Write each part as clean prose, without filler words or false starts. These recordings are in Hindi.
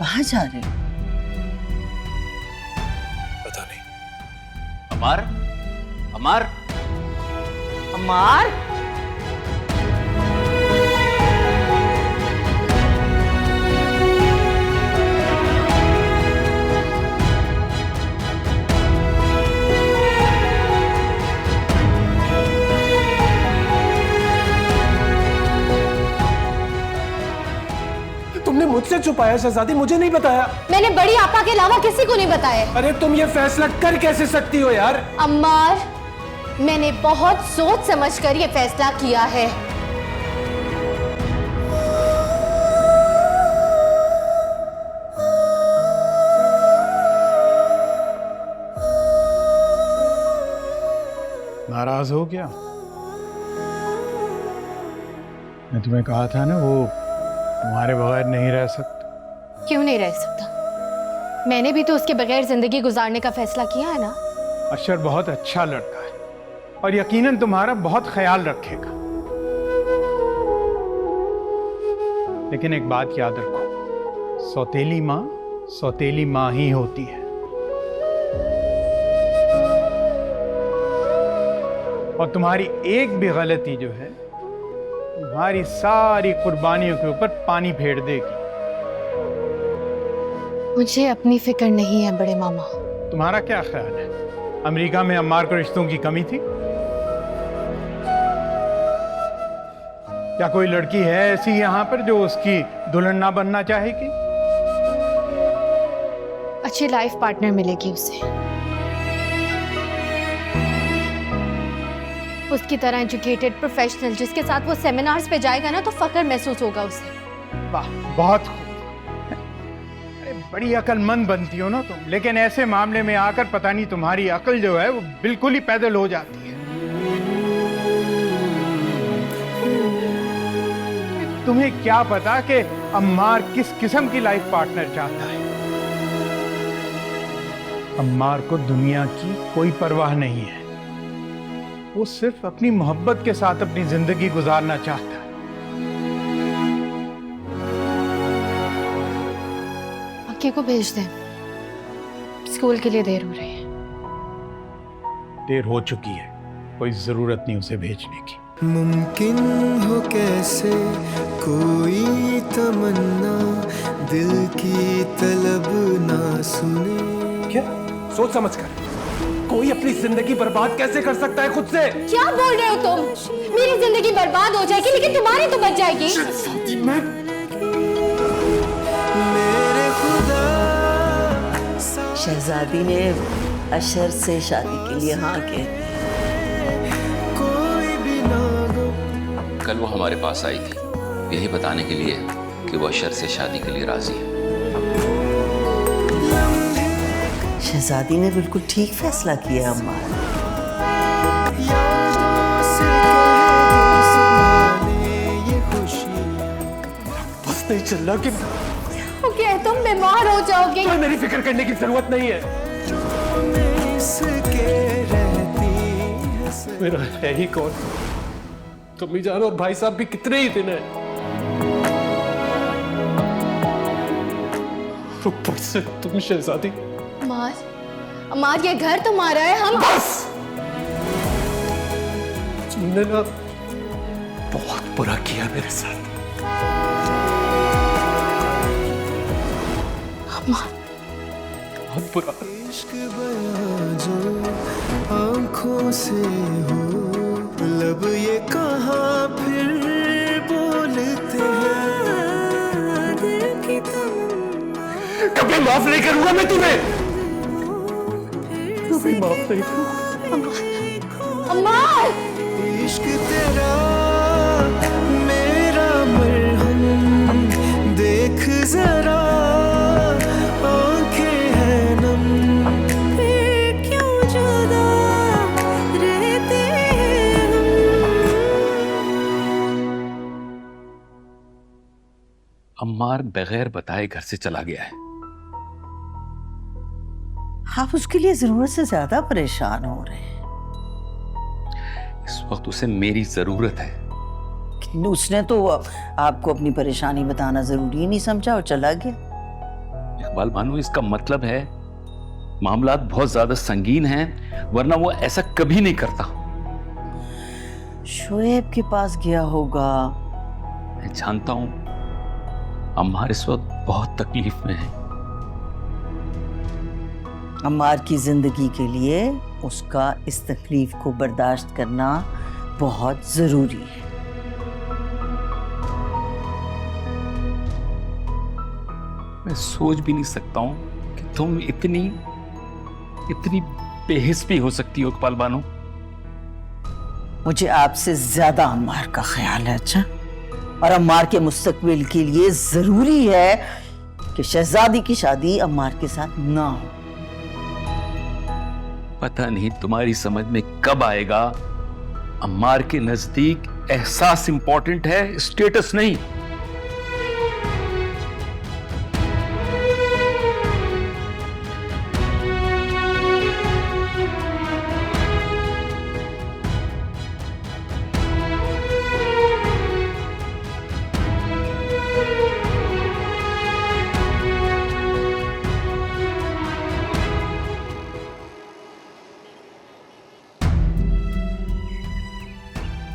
कहाँ जा रहे हो? पता नहीं। अमर, अमर, अमर। तुमने मुझसे छुपाया शहजादी, मुझे नहीं बताया। मैंने बड़ी आपा के अलावा किसी को नहीं बताया। अरे तुम ये फैसला कर कैसे सकती हो यार? अम्मार, मैंने बहुत सोच समझ कर ये फैसला किया है। नाराज हो क्या? मैं तुम्हें कहा था ना वो तुम्हारे बगैर नहीं रह सकता। क्यों नहीं रह सकता? मैंने भी तो उसके बगैर जिंदगी गुजारने का फैसला किया है ना। अशर बहुत अच्छा लड़का है और यकीनन तुम्हारा बहुत ख्याल रखेगा। लेकिन एक बात याद रखो, सौतेली माँ ही होती है। और तुम्हारी एक भी गलती जो है तुम्हारी सारी कुर्बानियों के ऊपर पानी फेर देगी। मुझे अपनी फिक्र नहीं है बड़े मामा। तुम्हारा क्या ख्याल है, अमेरिका में अम्मार को रिश्तों की कमी थी? क्या कोई लड़की है ऐसी यहाँ पर जो उसकी दुल्हन ना बनना चाहेगी? अच्छी लाइफ पार्टनर मिलेगी उसे, उसकी तरह एजुकेटेड प्रोफेशनल जिसके साथ वो सेमिनार्स पे जाएगा ना तो फख्र महसूस होगा उसे। वाह, बहुत खूब। अरे बड़ी अक्लमंद बनती हो ना तुम, लेकिन ऐसे मामले में आकर पता नहीं तुम्हारी अक्ल जो है वो बिल्कुल ही पैदल हो जाती है। तुम्हें क्या पता कि अम्मार किस किस्म की लाइफ पार्टनर चाहता है। अम्मार को दुनिया की कोई परवाह नहीं है, वो सिर्फ अपनी मोहब्बत के साथ अपनी जिंदगी गुजारना चाहता है। अक्की को भेज दें, स्कूल के लिए देर हो रही है। देर हो चुकी है, कोई जरूरत नहीं उसे भेजने की। मुमकिन हो कैसे कोई तमन्ना दिल की तलब ना सुने। क्या सोच समझ कर कोई अपनी जिंदगी बर्बाद कैसे कर सकता है खुद से? क्या बोल रहे हो तुम? मेरी जिंदगी बर्बाद हो जाएगी लेकिन तुम्हारी तो बच जाएगी। शहजादी ने अशर से शादी के लिए हाँ कह दी। कल वो हमारे पास आई थी यही बताने के लिए कि वो अशर से शादी के लिए राजी है। शहजादी ने बिल्कुल ठीक फैसला किया अम्मार। बस नहीं चल रहा कि ओके, तुम बीमार हो जाओगे। कोई मेरी फिक्र करने की जरूरत नहीं है। मेरा है ही कौन? तुम ही जानो, और भाई साहब भी कितने ही दिन है। ऊपर से तुम शहजादी। अमार, ये घर तुम्हारा है। हम बस! तुमने ना बहुत बुरा किया मेरे साथ। अमार, बहुत बुरा। इश्क बयां जो आंखों से हो, लब ये कहाँ फिर बोलते हैं दिल की तमन्ना। कभी माफ नहीं करूंगा मैं तुम्हें, कभी माफ नहीं करूंगा। अमार! इश्क तेरा मेरा मरहम, देख जरा आंखें हैं नम, फिर क्यों जुदा रहते हम। अम्मार बगैर बताए घर से चला गया है। आप उसके लिए जरूरत से ज्यादा परेशान हो रहे हैं। इस वक्त उसे मेरी जरूरत है। उसने तो आपको अपनी परेशानी बताना जरूरी नहीं समझा और चला गया। इकबाल बानो, इसका मतलब है मामला बहुत ज्यादा संगीन हैं, वरना वो ऐसा कभी नहीं करता। शोएब के पास गया होगा। मैं जानता हूं अम्मार इस वक्त बहुत तकलीफ में है। अम्मार की जिंदगी के लिए उसका इस तकलीफ को बर्दाश्त करना बहुत जरूरी है। मैं सोच भी नहीं सकता हूं कि तुम इतनी बेहिस भी हो सकती हो इकबाल बानो। मुझे आपसे ज्यादा अम्मार का ख्याल है। अच्छा, और अम्मार के मुस्तकबिल के लिए जरूरी है कि शहजादी की शादी अम्मार के साथ ना हो। पता नहीं तुम्हारी समझ में कब आएगा, अम्मार के नजदीक एहसास इंपॉर्टेंट है, स्टेटस नहीं।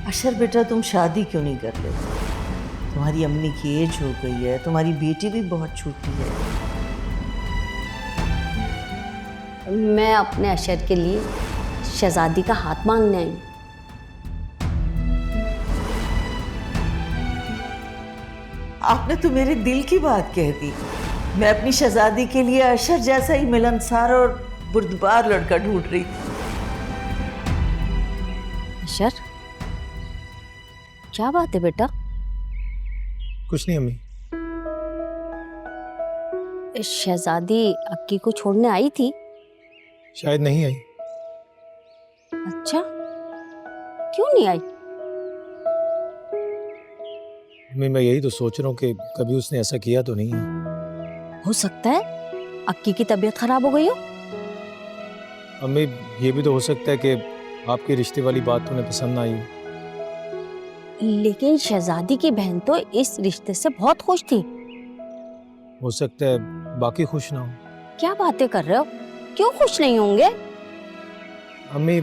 अशर बेटा, तुम शादी क्यों नहीं कर लेते? तुम्हारी अम्मी की एज हो गई है, तुम्हारी बेटी भी बहुत छोटी है। मैं अपने अशर के लिए शहजादी का हाथ मांगने आई। आपने तो मेरे दिल की बात कह दी। मैं अपनी शहजादी के लिए अशर जैसा ही मिलनसार और बुर्दबार लड़का ढूंढ रही थी। अशर, क्या बात है बेटा? कुछ नहीं अम्मी। शहजादी अक्की को छोड़ने आई थी? शायद नहीं आई। अच्छा, क्यों नहीं आई? अम्मी, मैं यही तो सोच रहा हूँ कि कभी उसने ऐसा किया तो नहीं है। हो सकता है अक्की की तबीयत खराब हो गई हो। अम्मी, ये भी तो हो सकता है कि आपके रिश्ते वाली बात उन्हें पसंद ना आई हो। लेकिन शहजादी की बहन तो इस रिश्ते से बहुत खुश थी। हो सकता है बाकी खुश ना हो। क्या बातें कर रहे हो? क्यों खुश नहीं होंगे? अम्मी,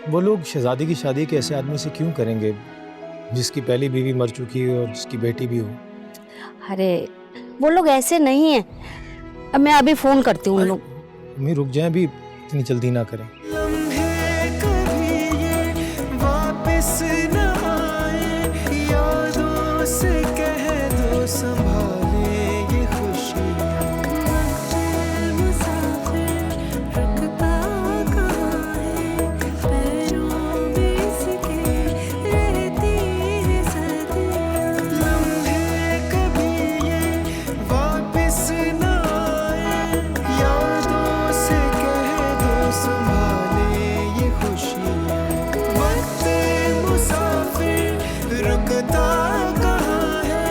वो लोग शहजादी की शादी के ऐसे आदमी से क्यों करेंगे जिसकी पहली बीवी मर चुकी है और जिसकी बेटी भी हो? अरे वो लोग ऐसे नहीं हैं। अब मैं अभी फोन करती हूँ उन लोग। अम्मी रुक जाएं, अभी इतनी जल्दी ना करें। लम्हे कभी ये वापस न आए, यादों से कह दो संभाले ये खुशियाँ। मुसाफिर रुकता कहाँ है, पैरों में इसके रहती है सर्दियाँ। लम्हे कभी ये वापस न आए, यादों से कह दो संभाले ये खुशियाँ। वक्त मुसाफिर रुकता कहाँ है,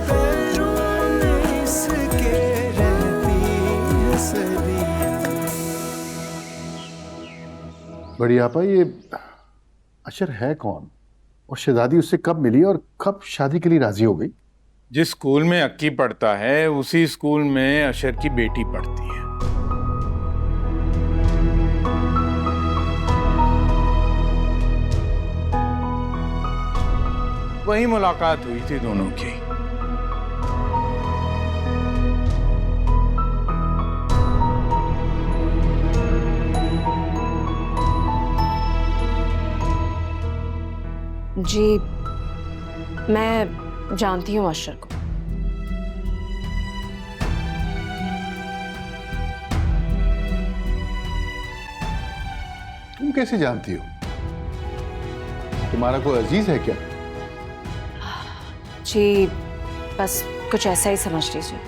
पैरों में इसके रहती है सर्दियाँ। बड़ी आपा, ये अशर है कौन और शहजादी उससे कब मिली और कब शादी के लिए राजी हो गई? जिस स्कूल में अक्की पढ़ता है उसी स्कूल में अशर की बेटी पढ़ती है। वही मुलाकात हुई थी दोनों की। जी, मैं जानती हूँ अशर को। तुम कैसे जानती हो? तुम्हारा कोई अजीज है क्या? जी, बस कुछ ऐसा ही समझ लीजिए।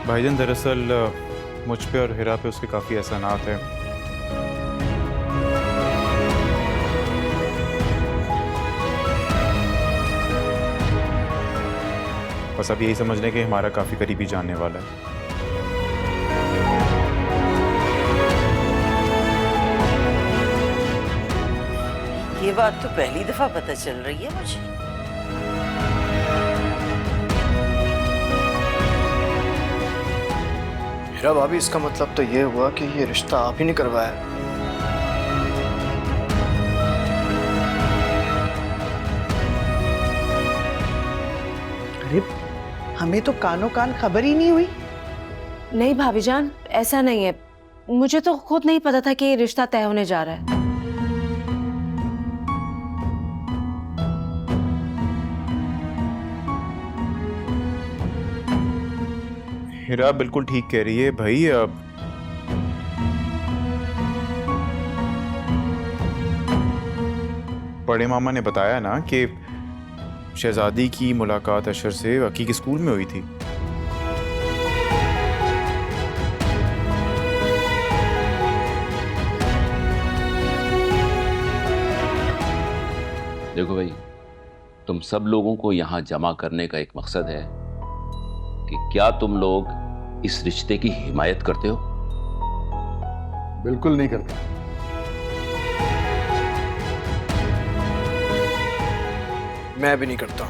भाईजान, दरअसल मुझ पे और हिरा पे उसके काफ़ी एहसानात हैं। बस अब यही समझ लें कि हमारा काफ़ी करीबी जानने वाला है। ये बात तो पहली दफा पता चल रही है मुझे। हीरा भाभी, इसका मतलब तो ये हुआ कि ये रिश्ता आप ही ने करवाया। अरे हमें तो कानों कान खबर ही नहीं हुई। नहीं भाभी जान, ऐसा नहीं है। मुझे तो खुद नहीं पता था कि ये रिश्ता तय होने जा रहा है। हीरा बिल्कुल ठीक कह रही है भाई। बड़े मामा ने बताया ना कि शहजादी की मुलाकात अशर से अकी के स्कूल में हुई थी। देखो भाई, तुम सब लोगों को यहां जमा करने का एक मकसद है कि क्या तुम लोग इस रिश्ते की हिमायत करते हो? बिल्कुल नहीं करता। मैं भी नहीं करता।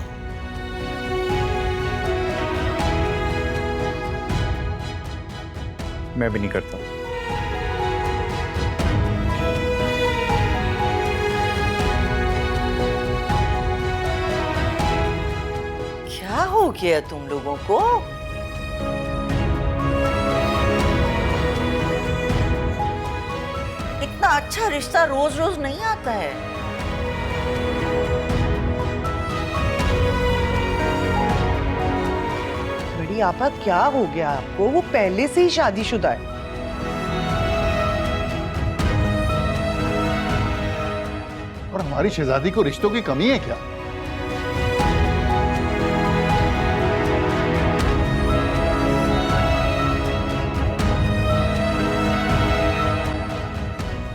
मैं भी नहीं करता। क्या हो गया तुम लोगों को? इतना अच्छा रिश्ता रोज रोज नहीं आता है। बड़ी आपा, क्या हो गया आपको? वो पहले से ही शादीशुदा है। और हमारी शहजादी को रिश्तों की कमी है क्या?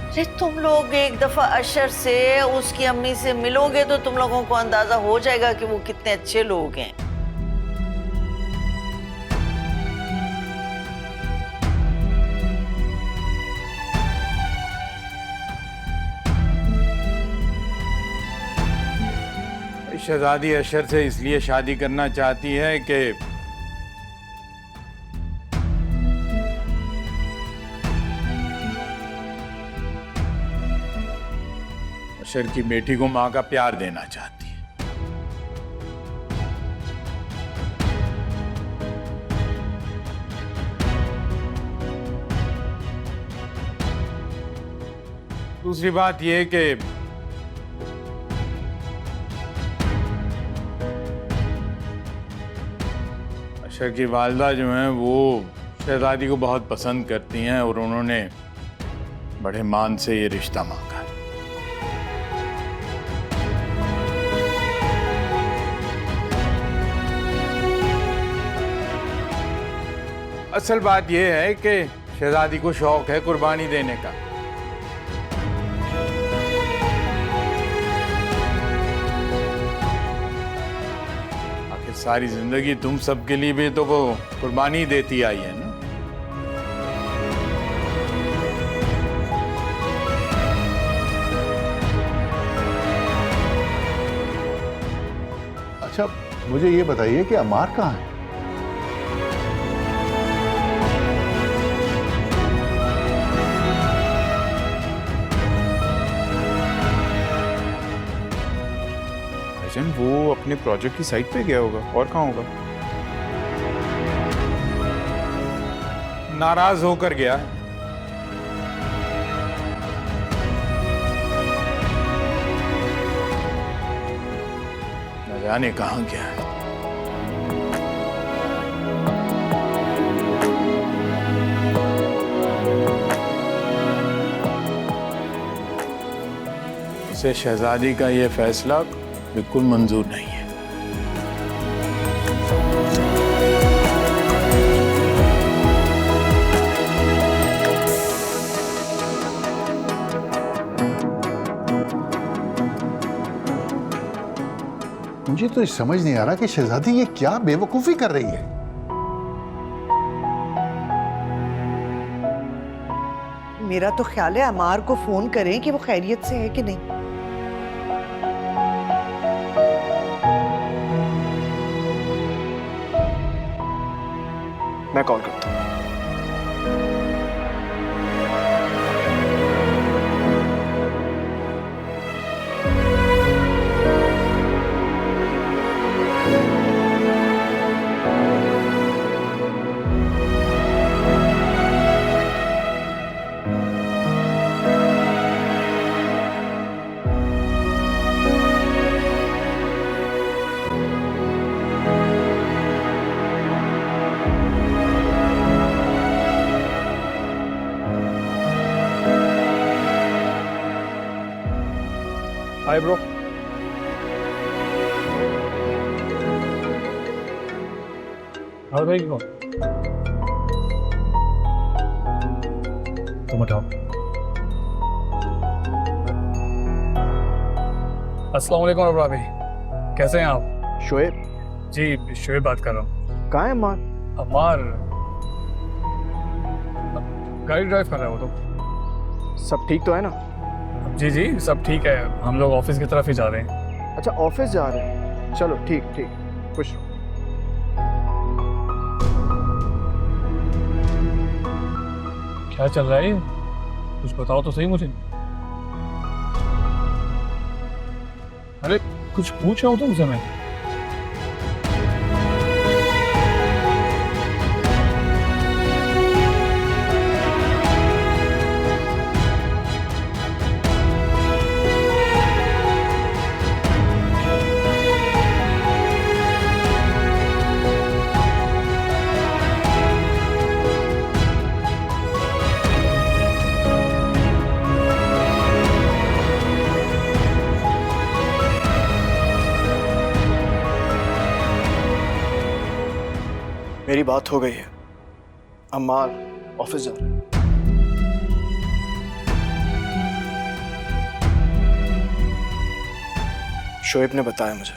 अरे तुम लोग एक दफा अशर से, उसकी अम्मी से मिलोगे तो तुम लोगों को अंदाजा हो जाएगा कि वो कितने अच्छे लोग हैं। शहजादी अशर से इसलिए शादी करना चाहती है कि अशर की बेटी को मां का प्यार देना चाहती है। दूसरी बात यह कि अशर की वालदा जो हैं वो शहजादी को बहुत पसंद करती हैं और उन्होंने बड़े मान से ये रिश्ता मांगा। असल बात यह है कि शहजादी को शौक है कुर्बानी देने का। आखिर सारी जिंदगी तुम सबके लिए भी तो वो कुर्बानी देती आई है ना। अच्छा, मुझे ये बताइए कि अमार कहाँ है? वो अपने प्रोजेक्ट की साइट पे गया होगा, और कहाँ होगा? नाराज होकर गया। न जाने कहाँ गया है। उसे शहजादी का यह फैसला बिल्कुल मंजूर नहीं है। मुझे तो समझ नहीं आ रहा कि शहजादी ये क्या बेवकूफी कर रही है। मेरा तो ख्याल है अमार को फोन करें कि वो खैरियत से है कि नहीं। मैं कॉल करता हूँ। Hi bro. और भाई कौन? तुम उठाओ। अस्सलाम वालेकुम अब्रा भाई, कैसे हैं आप? शोएब? जी शोएब बात कर रहा हूँ। कहाँ है अम्मार? अम्मार गाड़ी ड्राइव कर रहा है वो तो। सब ठीक तो है ना? जी जी सब ठीक है, हम लोग ऑफिस की तरफ ही जा रहे हैं। अच्छा ऑफिस जा रहे हैं, चलो ठीक ठीक, खुश रहो। क्या चल रहा है ये? कुछ बताओ तो सही मुझे। अरे कुछ पूछ रहा हूँ तुमसे मैं। मेरी बात हो गई है, अम्मार ऑफिस जा रहे हैं। शोएब ने बताया मुझे।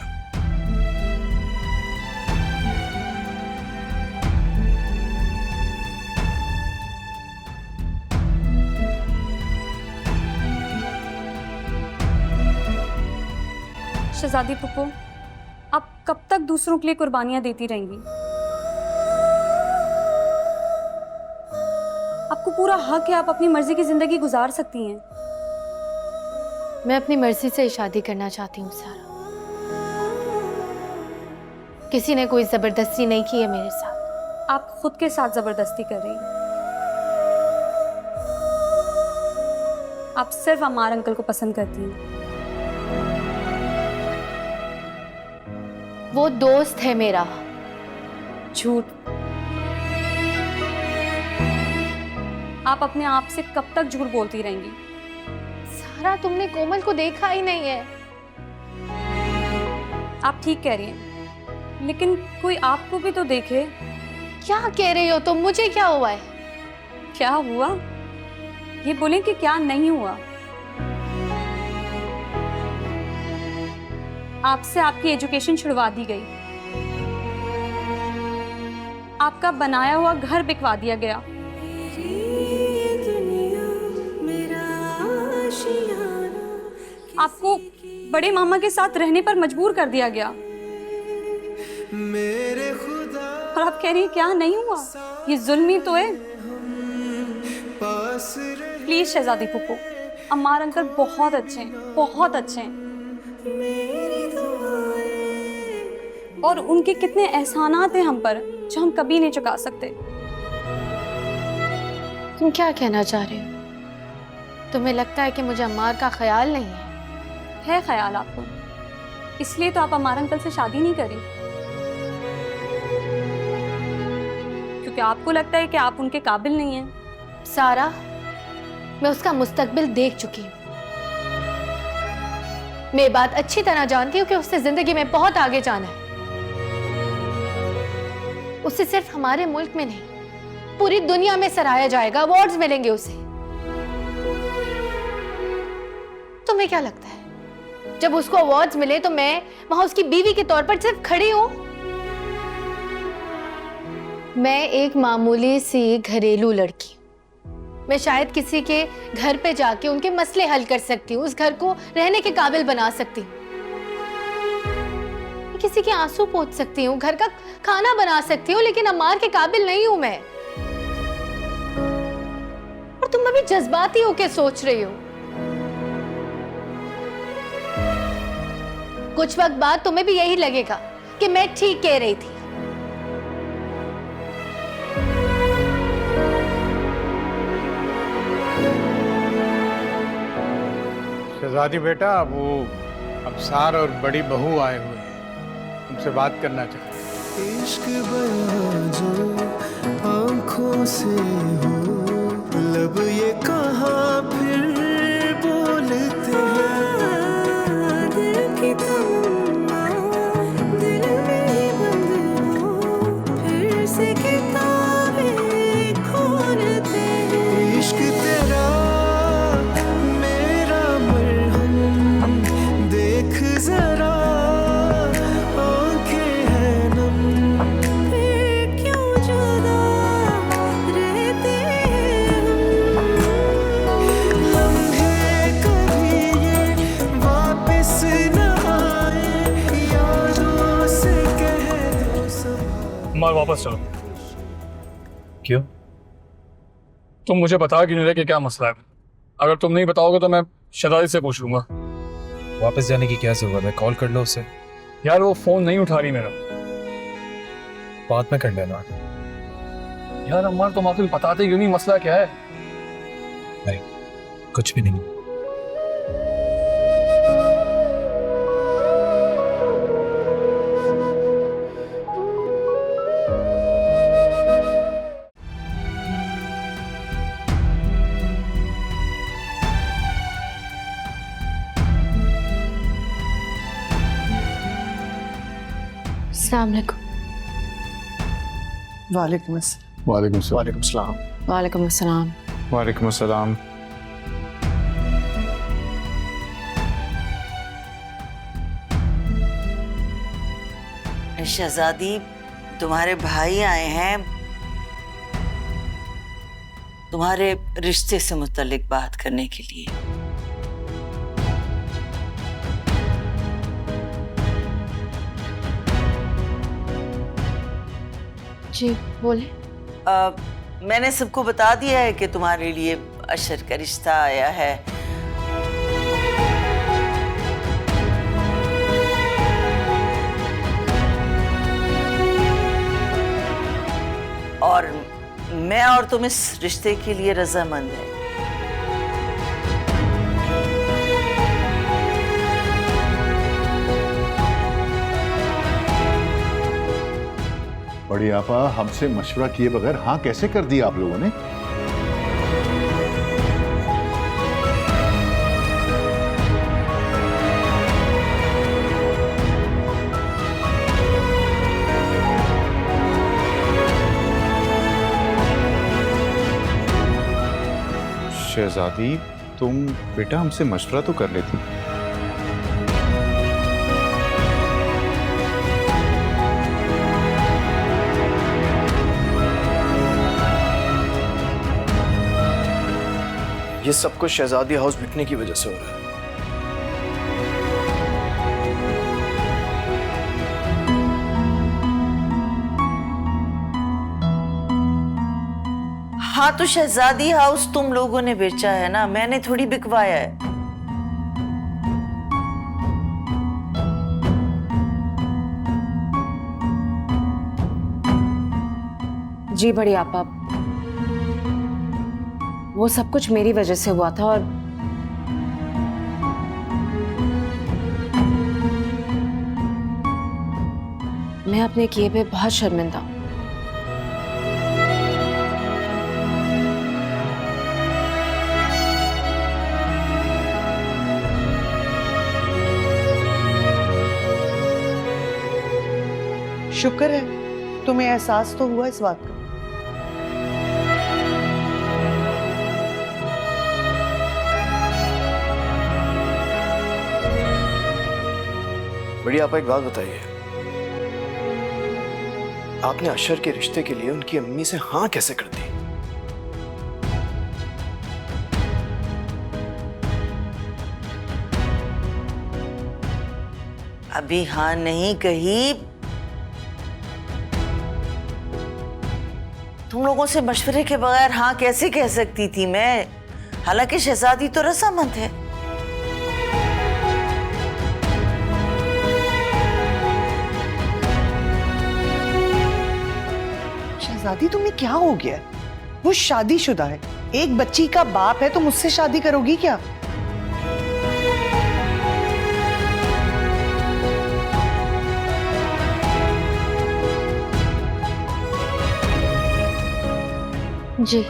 शहजादी पुप्पो, आप कब तक दूसरों के लिए कुर्बानियां देती रहेंगी? आपको पूरा हक है, आप अपनी मर्जी की जिंदगी गुजार सकती हैं। मैं अपनी मर्जी से शादी करना चाहती हूँ सारा। किसी ने कोई जबरदस्ती नहीं की है मेरे साथ। आप खुद के साथ जबरदस्ती कर रही हैं। आप सिर्फ अम्मार अंकल को पसंद करती हैं। वो दोस्त है मेरा। झूठ। आप अपने आप से कब तक झूठ बोलती रहेंगी? सारा तुमने कोमल को देखा ही नहीं है। आप ठीक कह रही हैं, लेकिन कोई आपको भी तो देखे। क्या कह रही हो तुम? मुझे क्या हुआ है? क्या हुआ ये बोलें कि क्या नहीं हुआ। आपसे आपकी एजुकेशन छुड़वा दी गई, आपका बनाया हुआ घर बिकवा दिया गया, आपको बड़े मामा के साथ रहने पर मजबूर कर दिया गया, और आप कह रही हैं क्या नहीं हुआ। ये जुल्म ही तो है। प्लीज शहजादी फूफू, अम्मार अंकल बहुत अच्छे हैं, बहुत अच्छे हैं, और उनके कितने एहसानात हैं हम पर जो हम कभी नहीं चुका सकते। तुम क्या कहना चाह रहे हो? तुम्हें लगता है कि मुझे अम्मार का ख्याल नहीं है? है ख्याल आपको, इसलिए तो आप अम्मार अंकल से शादी नहीं करी, क्योंकि आपको लगता है कि आप उनके काबिल नहीं हैं। सारा, मैं उसका मुस्तकबिल देख चुकी हूँ। मैं ये बात अच्छी तरह जानती हूँ कि उससे जिंदगी में बहुत आगे जाना है। उसे सिर्फ हमारे मुल्क में नहीं, पूरी दुनिया में सराहा जाएगा, अवार्ड्स मिलेंगे उसे। तुम्हें क्या लगता है जब उसको अवार्ड्स मिले तो मैं वहां उसकी बीवी के तौर पर सिर्फ खड़ी हूं? मैं एक मामूली सी घरेलू लड़की, मैं शायद किसी के घर पे जाके उनके मसले हल कर सकती हूँ, उस घर को रहने के काबिल बना सकती हूँ, किसी के आंसू पोंछ सकती हूँ, घर का खाना बना सकती हूँ, लेकिन अम्मार के काबिल नहीं हूं मैं। और तुम अभी जज्बाती होके सोच रही हो। कुछ वक्त बाद तुम्हें भी यही लगेगा कि मैं ठीक कह रही थी। शहजादी बेटा, वो अफसार और बड़ी बहू आए हुए हैं, तुमसे बात करना चाहते हैं। इश्क बयां जो आंखों से हो, लब ये कहाँ फिर बोलते हैं। की तमन्ना दिल में बंद हो, फिर से किताबें खोलते हैं। इश्क तेरा मेरा मरहम, देख जरा आंखें हैं नम, फिर क्यों जुदा रहते हैं हम। लम्हे कभी ये वापस न आए, यादों से कह दो सब। मार वापस चलो। क्यों? तुम मुझे बता क्यों नहीं रहे कि क्या मसला है? अगर तुम नहीं बताओगे तो मैं शहजादी से पूछ लूंगा। वापस जाने की क्या जरूरत है? कॉल कर लो उससे। यार वो फोन नहीं उठा रही मेरा। बाद में कर लेना। यार अम्मा तुम आखिर बताते क्यों नहीं, मसला क्या है? नहीं, कुछ भी नहीं। अस्सलाम वालेकुम। वालेकुम अस्सलाम। वालेकुम सलाम। वालेकुम सलाम। वालेकुम अस्सलाम। वालेकुम अस्सलाम। शहजादी, तुम्हारे भाई आए हैं तुम्हारे रिश्ते से मुतल्लिक बात करने के लिए। जी बोले। मैंने सबको बता दिया है कि तुम्हारे लिए अशर का रिश्ता आया है। और मैं और तुम इस रिश्ते के लिए रजामंद हैं। बड़ी आपा, हमसे मशवरा किए बगैर हाँ कैसे कर दिया आप लोगों ने? शहजादी, तुम बेटा हमसे मशवरा तो कर लेती। ये सब कुछ शहजादी हाउस बिकने की वजह से हो रहा है। हाँ तो शहजादी हाउस तुम लोगों ने बेचा है ना, मैंने थोड़ी बिकवाया है। जी बड़ी आपा, वो सब कुछ मेरी वजह से हुआ था और मैं अपने किए पे बहुत शर्मिंदा हूं। शुक्र है तुम्हें एहसास तो हुआ इस बात का। बड़ी आपा, एक बात बताइए, आपने अशर के रिश्ते के लिए उनकी अम्मी से हाँ कैसे कर दी? अभी हाँ नहीं कही। तुम लोगों से मशवरे के बगैर हाँ कैसे कह सकती थी मैं? हालांकि शहजादी तो रजामंद है। शहजादी, तुम्हें क्या हो गया है? वो शादीशुदा है, एक बच्ची का बाप है, तुम उससे शादी करोगी क्या? जी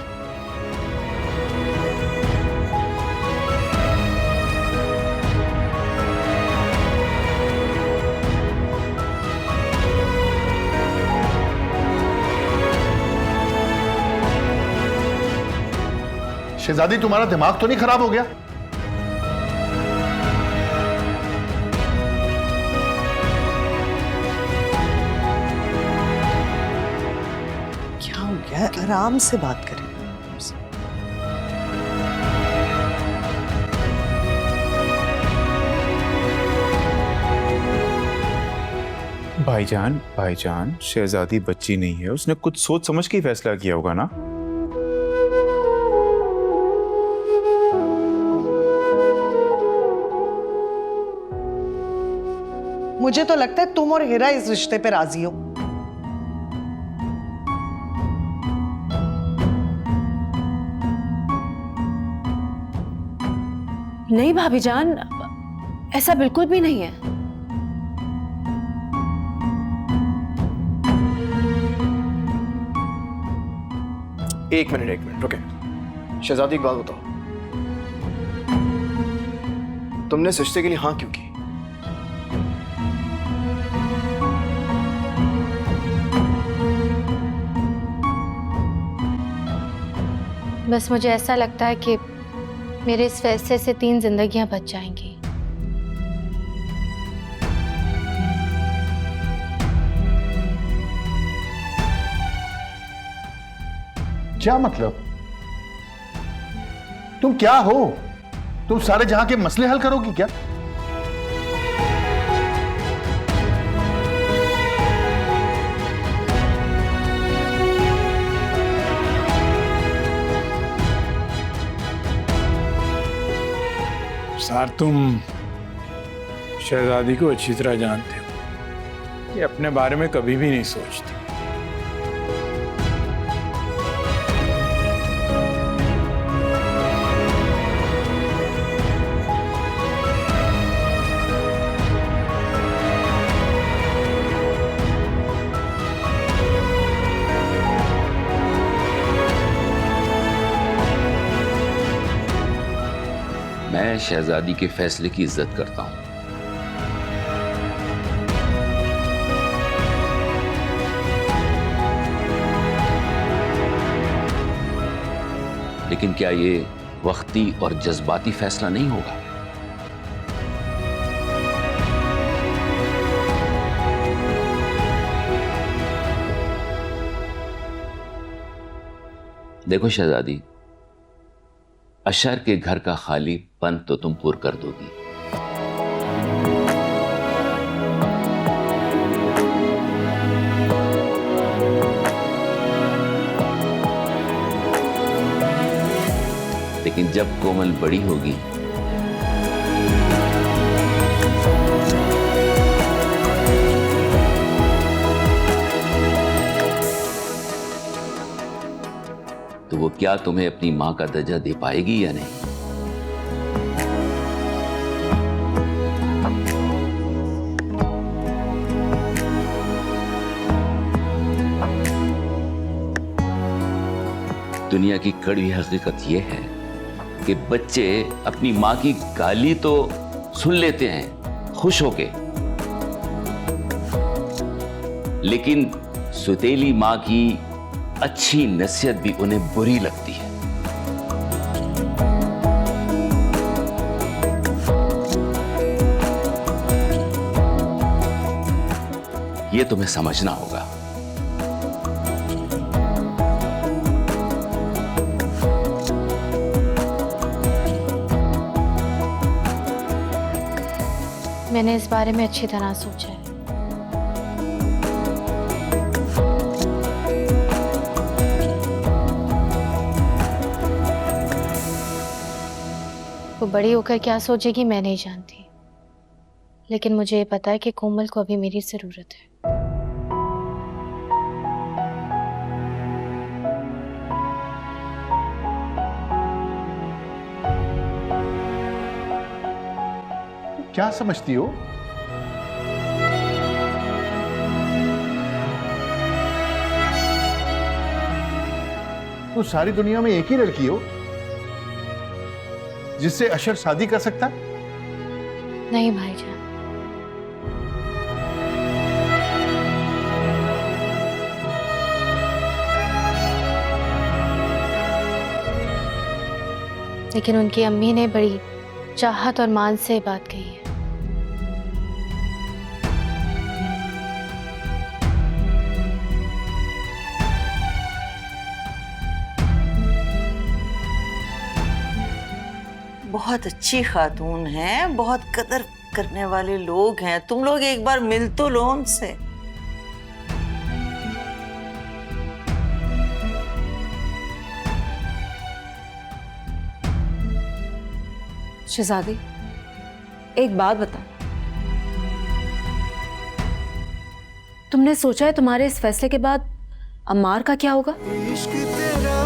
शहजादी तुम्हारा दिमाग तो नहीं खराब हो गया? क्या हो गया? आराम से बात करें। भाईजान, शहजादी बच्ची नहीं है, उसने कुछ सोच समझ के ही फैसला किया होगा ना। मुझे तो लगता है तुम और हीरा इस रिश्ते पे राजी हो। नहीं भाभी जान, ऐसा बिल्कुल भी नहीं है। एक मिनट रुके। शहजादी एक बात बताओ, तुमने इस रिश्ते के लिए हाँ क्यों की? बस मुझे ऐसा लगता है कि मेरे इस फैसले से 3 जिंदगियां बच जाएंगी। क्या मतलब? तुम क्या हो? तुम सारे जहां के मसले हल करोगी क्या? सार, तुम शहजादी को अच्छी तरह जानते हो। ये अपने बारे में कभी भी नहीं सोचती। मैं शहजादी के फैसले की इज्जत करता हूं, लेकिन क्या ये वक्ती और जज्बाती फैसला नहीं होगा? देखो शहजादी, अशर के घर का खालीपन तो तुम पूर कर दोगी, लेकिन जब कोमल बड़ी होगी तो वो क्या तुम्हें अपनी मां का दर्जा दे पाएगी या नहीं? दुनिया की कड़वी हकीकत यह है कि बच्चे अपनी मां की गाली तो सुन लेते हैं खुश होके, लेकिन सुतेली मां की अच्छी नसीहत भी उन्हें बुरी लगती है। यह तुम्हें समझना होगा। मैंने इस बारे में अच्छी तरह सोचा है। वो बड़ी होकर क्या सोचेगी मैं नहीं जानती, लेकिन मुझे ये पता है कि कोमल को अभी मेरी जरूरत है। क्या समझती हो? तो सारी दुनिया में एक ही लड़की हो जिससे अशर शादी कर सकता? नहीं भाईजान, लेकिन उनकी अम्मी ने बड़ी चाहत और मान से बात कही है। बहुत अच्छी खातून है, बहुत कदर करने वाले लोग हैं। तुम लोग एक बार मिल तो लो उनसे। शहजादी, एक बात बता, तुमने सोचा है तुम्हारे इस फैसले के बाद अम्मार का क्या होगा? इश्क तेरा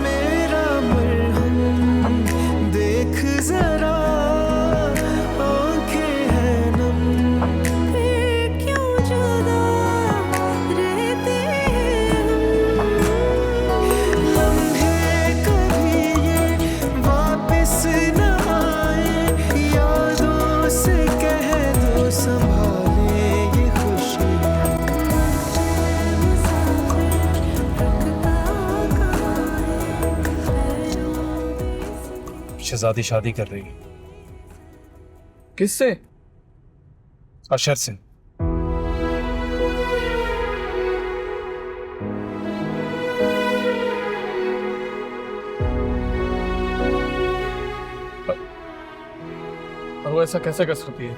मेरा मरहम, देख जरा आंखें हैं नम, फिर क्यों जुदा रहते हम, लम्हे कभी ये वापस न आए, यादों से कह दो संभाले ये खुशी। शहजादी शादी कर रही है। किससे? अशर से। और वो ऐसा कैसे कर सकती है?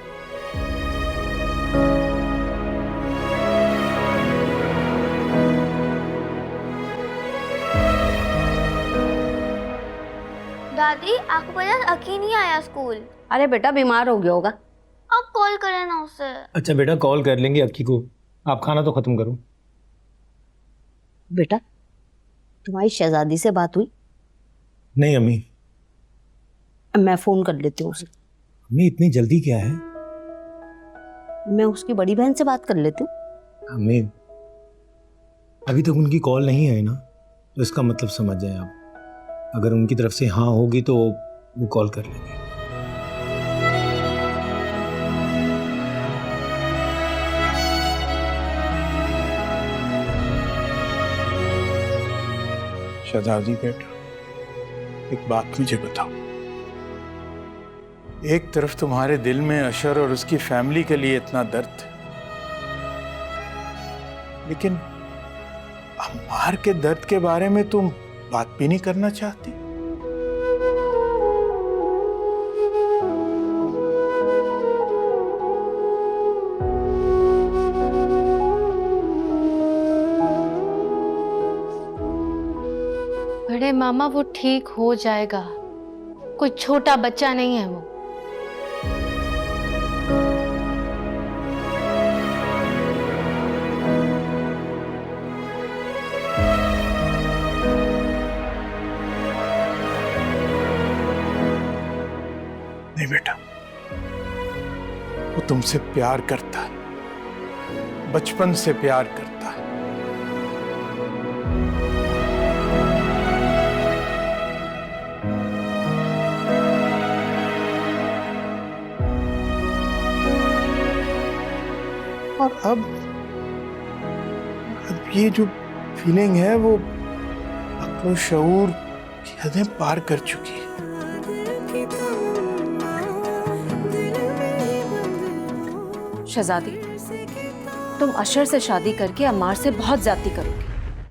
दादी, आपको पता अकी नहीं आया स्कूल। अरे बेटा बीमार हो गया होगा। अब कॉल करें ना उसे। अच्छा बेटा, कॉल कर लेंगे अक्की को, आप खाना तो खत्म करो। बेटा तुम्हारी शहजादी से बात हुई? नहीं अम्मी। मैं फोन कर लेती हूँ उसे। अम्मी इतनी जल्दी क्या है? मैं उसकी बड़ी बहन से बात कर लेती हूँ। अम्मी अभी तक उनकी कॉल नहीं आई ना, तो इसका मतलब समझ जाए आप। अगर उनकी तरफ से हाँ होगी तो वो कॉल कर लेंगे। शहजादी बेटा, एक बात मुझे बताओ। एक तरफ तुम्हारे दिल में अशर और उसकी फैमिली के लिए इतना दर्द, लेकिन अम्मार के दर्द के बारे में तुम बात भी नहीं करना चाहती। बड़े मामा, वो ठीक हो जाएगा, कोई छोटा बच्चा नहीं है वो। नहीं बेटा, वो तुमसे प्यार करता है, बचपन से प्यार करता है। और अब ये जो फीलिंग है वो अक्ल शऊर की हदें पार कर चुकी है। शहजादी, तुम अशर से शादी करके अम्मार से बहुत ज्यादती करोगे।